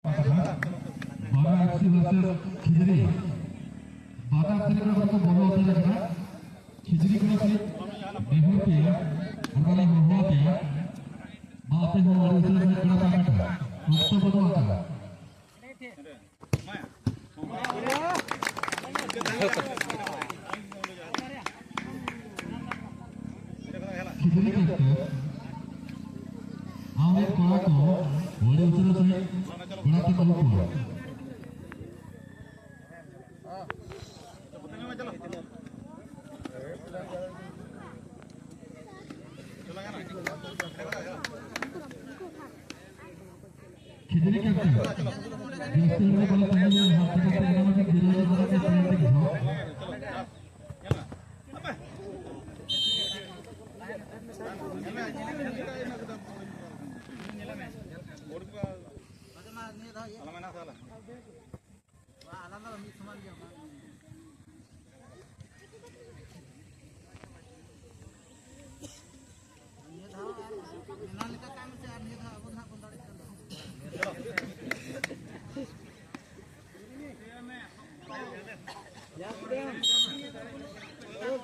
खिचड़ी बागा खिचड़ी को बोलो होता है ना खिचड़ी को से गेहूं के उनका हो गया बातें हो और उसे बड़ा बात है तो बोलो होता है खिचड़ी के आवे कोड़ा को बोले उसे बड़ा के बोलो खिचड़ी के दोस्तों ने बोला था ये हाथ से करने में गिरा के बड़ा के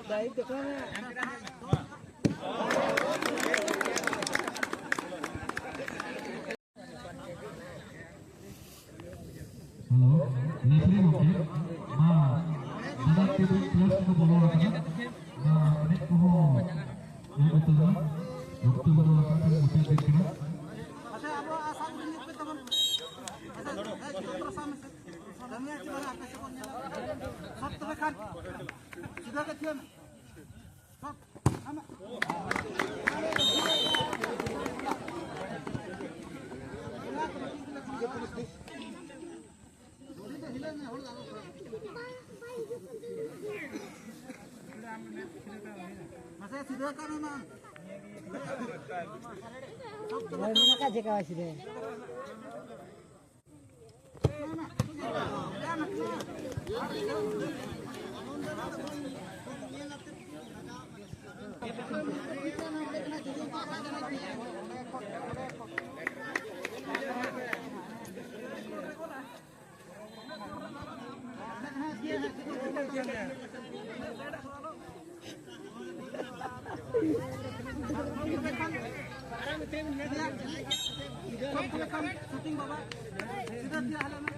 साइड पे घाव हेलो लेफ्री ओके हां दादा के प्लस को बोलो ना हां अनेक को ये बताओ डॉक्टर बोलो ना मुझे देखना अच्छा अब आशा करने पे तब अच्छा डॉक्टर सामने से धनिया की वाला कैसे बोलने सब तो खान सीधा के थे सब हम masa sudah kan memang mana kaje ka sih shooting baba sudah dia halaman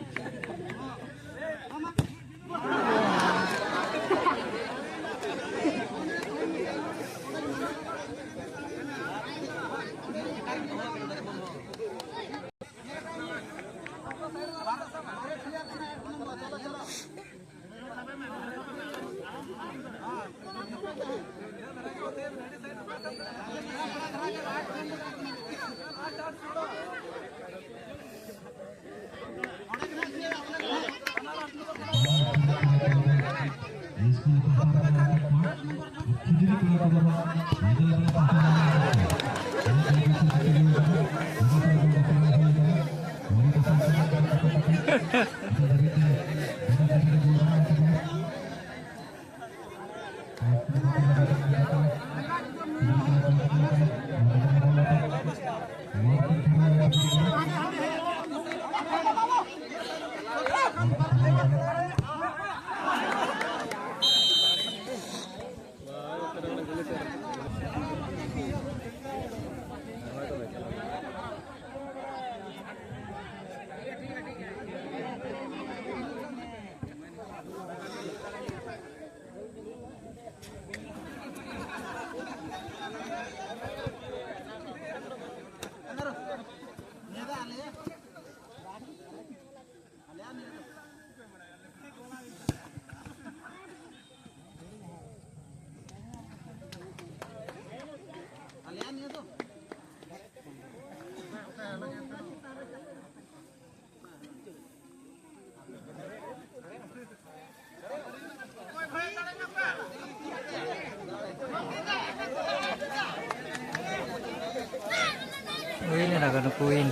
Ini nak kena kuin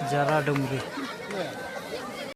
Jara Dumri.